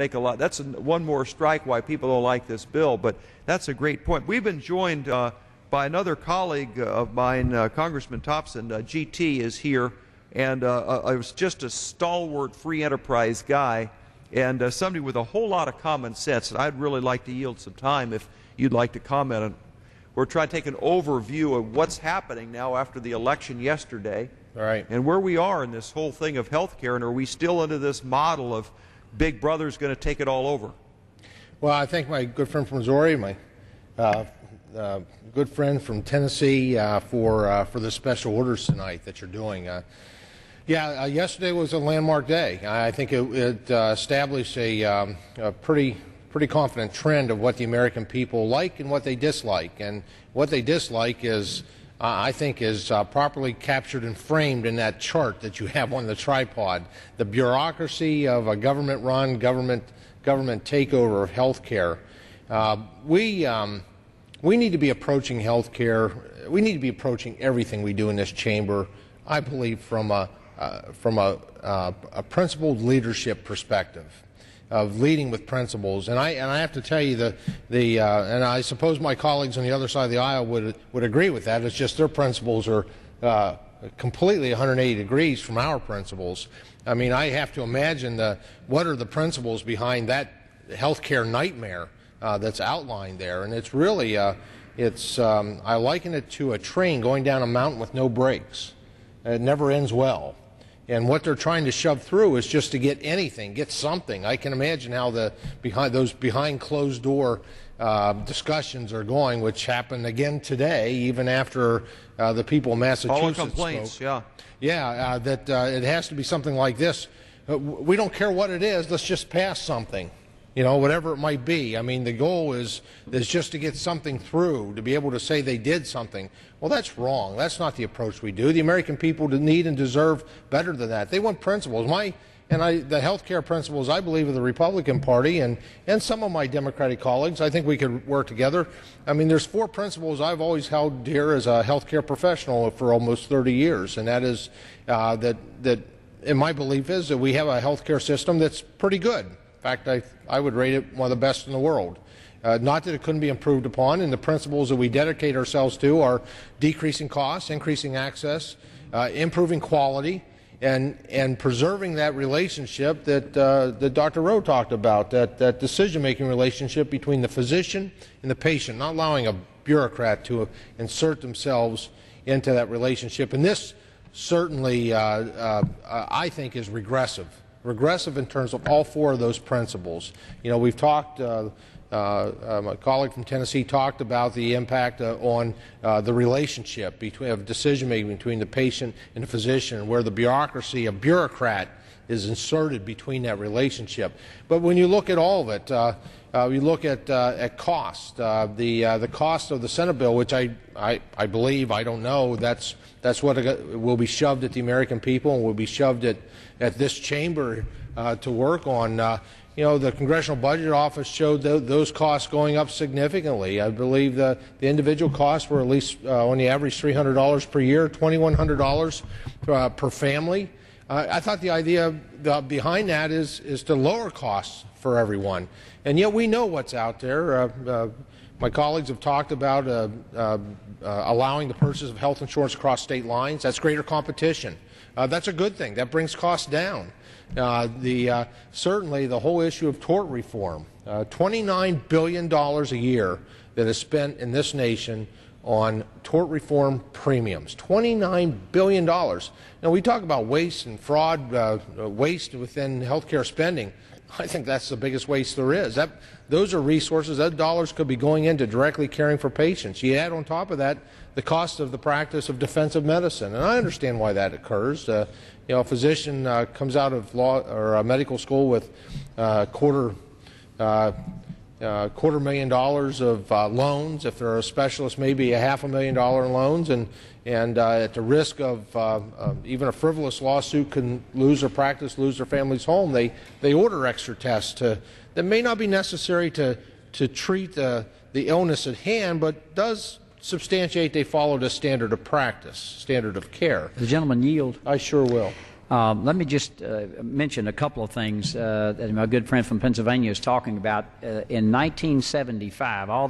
make a lot. That's one more strike why people don't like this bill, but that's a great point. We've been joined by another colleague of mine, Congressman Thompson. GT is here, and I was just a stalwart free enterprise guy, and somebody with a whole lot of common sense. And I'd really like to yield some time if you'd like to comment on. We're trying to take an overview of what's happening now after the election yesterday. All right. And where we are in this whole thing of health care, and are we still into this model of Big Brother's going to take it all over? Well, I thank my good friend from Missouri, my good friend from Tennessee for the special orders tonight that you're doing. Yesterday was a landmark day. I think it established a pretty confident trend of what the American people like and what they dislike. And what they dislike is, I think, is properly captured and framed in that chart that you have on the tripod. The bureaucracy of a government-run, government takeover of health care. We need to be approaching health care. We need to be approaching everything we do in this chamber, I believe, from a principled leadership perspective, of leading with principles. And I have to tell you, and I suppose my colleagues on the other side of the aisle would agree with that. It's just their principles are completely 180 degrees from our principles. I mean, I have to imagine what are the principles behind that healthcare nightmare that's outlined there. And it's really, I liken it to a train going down a mountain with no brakes. It never ends well. And what they're trying to shove through is just to get anything, get something. I can imagine how those behind closed door discussions are going, which happened again today, even after the people of Massachusetts all complaints spoke. That it has to be something like this. We don't care what it is. Let's just pass something. You know, whatever it might be. I mean, the goal is just to get something through, to be able to say they did something. Well, that's wrong. That's not the approach we do. The American people need and deserve better than that. They want principles. The health care principles, I believe, of the Republican Party and some of my Democratic colleagues, I think we could work together. I mean, there's 4 principles I've always held dear as a health care professional for almost 30 years, and that is and my belief is that we have a health care system that's pretty good. In fact, I would rate it one of the best in the world. Not that it couldn't be improved upon, and the principles that we dedicate ourselves to are decreasing costs, increasing access, improving quality, and preserving that relationship that Dr. Rowe talked about, that decision-making relationship between the physician and the patient, not allowing a bureaucrat to insert themselves into that relationship. And this certainly, I think, is regressive. Regressive in terms of all 4 of those principles. You know, we've talked, my colleague from Tennessee talked about the impact on the relationship of decision-making between the patient and the physician, where the bureaucracy, a bureaucrat, is inserted between that relationship. But when you look at all of it, you look at cost, the cost of the Senate bill, which I believe, I don't know, that's what will be shoved at the American people and will be shoved at this chamber to work on. You know, the Congressional Budget Office showed those costs going up significantly. I believe the individual costs were at least on the average $300 per year, $2,100 per family. I thought the idea behind that is to lower costs for everyone. And yet we know what's out there. My colleagues have talked about allowing the purchase of health insurance across state lines. That's greater competition. That's a good thing. That brings costs down. Certainly the whole issue of tort reform, $29 billion a year that is spent in this nation on tort reform premiums, $29 billion. Now, we talk about waste and fraud, waste within healthcare spending. I think that's the biggest waste there is. Those are resources, those dollars could be going into directly caring for patients. You add on top of that the cost of the practice of defensive medicine, and I understand why that occurs. You know, a physician comes out of law or medical school with $250,000 of loans. If they're a specialist, maybe $500,000 in loans, and at the risk of even a frivolous lawsuit, can lose their practice, lose their family's home. They order extra tests that may not be necessary to treat the illness at hand, but does substantiate they followed a standard of practice, standard of care. The gentleman yield. I sure will. Let me just mention a couple of things that my good friend from Pennsylvania is talking about. In 1975, all the